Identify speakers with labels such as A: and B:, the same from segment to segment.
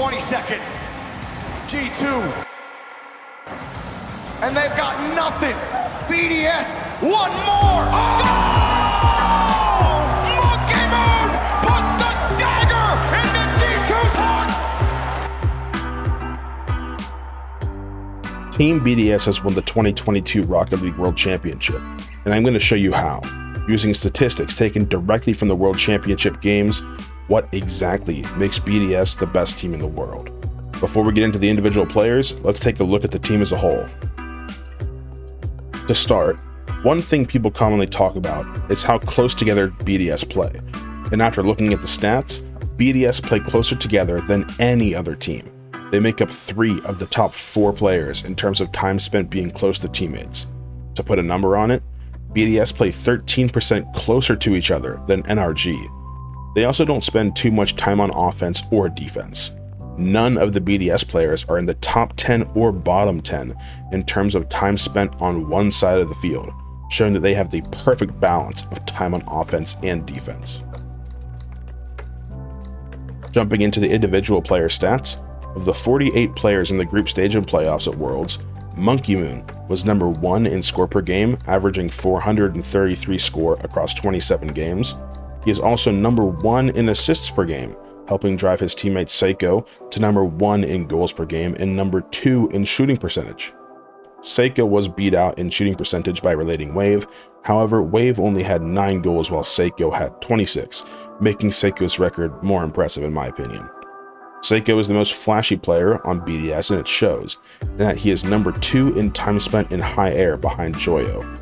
A: 20 seconds. G2. And they've got nothing. BDS, one more. Oh! Monkey Moon puts the dagger into G2's heart.
B: Team BDS has won the 2022 Rocket League World Championship, and I'm going to show you how, using statistics taken directly from the World Championship games, what exactly makes BDS the best team in the world. Before we get into the individual players, let's take a look at the team as a whole. To start, one thing people commonly talk about is how close together BDS play, and after looking at the stats, BDS play closer together than any other team. They make up 3 of the top 4 players in terms of time spent being close to teammates. To put a number on it, BDS play 13% closer to each other than NRG. They also don't spend too much time on offense or defense. None of the BDS players are in the top 10 or bottom 10 in terms of time spent on one side of the field, showing that they have the perfect balance of time on offense and defense. Jumping into the individual player stats, of the 48 players in the group stage and playoffs at Worlds, Monkey Moon was number 1 in score per game, averaging 433 score across 27 games. He is also number 1 in assists per game, helping drive his teammate Seiko to number 1 in goals per game and number 2 in shooting percentage. Seiko was beat out in shooting percentage by relating Wave, however Wave only had 9 goals while Seiko had 26, making Seiko's record more impressive in my opinion. Seiko is the most flashy player on BDS and it shows, in that he is number 2 in time spent in high air behind Joyo.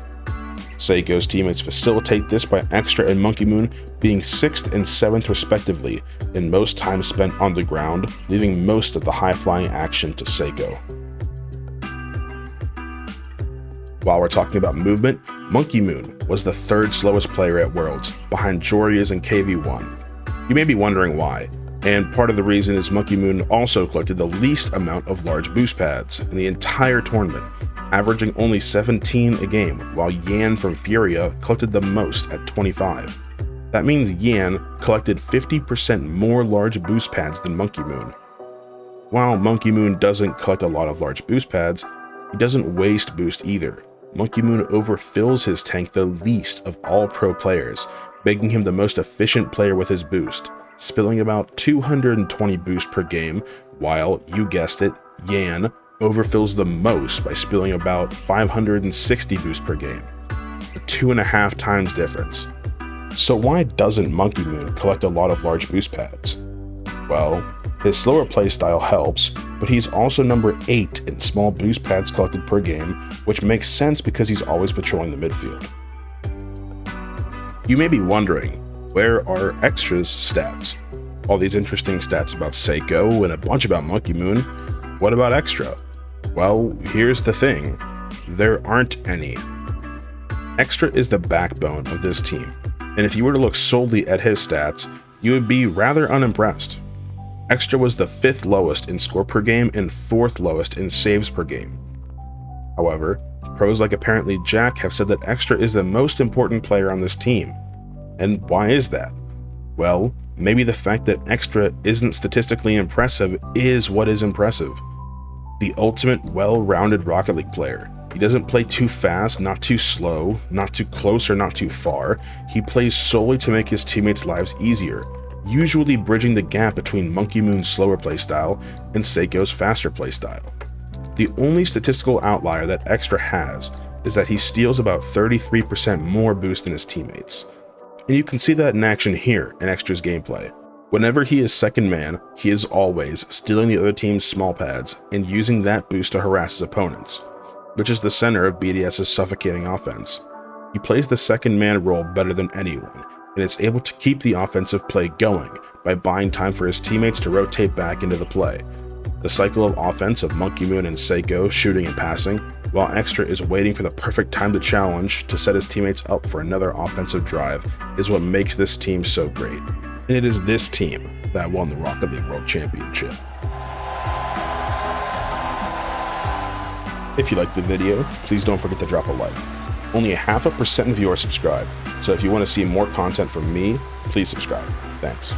B: Seiko's teammates facilitate this by Extra and Monkey Moon being 6th and 7th respectively in most time spent on the ground, leaving most of the high-flying action to Seiko. While we're talking about movement, Monkey Moon was the 3rd slowest player at Worlds, behind Joria's and KV1. You may be wondering why, and part of the reason is Monkey Moon also collected the least amount of large boost pads in the entire tournament, averaging only 17 a game, while Yan from Furia collected the most at 25. That means Yan collected 50% more large boost pads than Monkey Moon. While Monkey Moon doesn't collect a lot of large boost pads, he doesn't waste boost either. Monkey Moon overfills his tank the least of all pro players, making him the most efficient player with his boost, spilling about 220 boost per game, while, you guessed it, Yan overfills the most by spilling about 560 boost per game, a 2.5 times difference. So why doesn't Monkey Moon collect a lot of large boost pads? Well, his slower playstyle helps, but he's also number 8 in small boost pads collected per game, which makes sense because he's always patrolling the midfield. You may be wondering, where are Extra's stats? All these interesting stats about Seiko and a bunch about Monkey Moon. What about Extra? Well, here's the thing. There aren't any. Extra is the backbone of this team, and if you were to look solely at his stats, you would be rather unimpressed. Extra was the 5th lowest in score per game and 4th lowest in saves per game. However, pros like apparently Jack have said that Extra is the most important player on this team. And why is that? Well, maybe the fact that Extra isn't statistically impressive is what is impressive. The ultimate well-rounded Rocket League player. He doesn't play too fast, not too slow, not too close or not too far. He plays solely to make his teammates' lives easier, usually bridging the gap between Monkey Moon's slower playstyle and Seiko's faster playstyle. The only statistical outlier that Extra has is that he steals about 33% more boost than his teammates. And you can see that in action here in Extra's gameplay. Whenever he is second man, he is always stealing the other team's small pads and using that boost to harass his opponents, which is the center of BDS's suffocating offense. He plays the second man role better than anyone, and is able to keep the offensive play going by buying time for his teammates to rotate back into the play. The cycle of offense of Monkey Moon and Seiko shooting and passing, while Extra is waiting for the perfect time to challenge to set his teammates up for another offensive drive, is what makes this team so great. And it is this team that won the Rocket League World Championship. If you liked the video, please don't forget to drop a like. Only 0.5% of you are subscribed, so if you want to see more content from me, please subscribe. Thanks.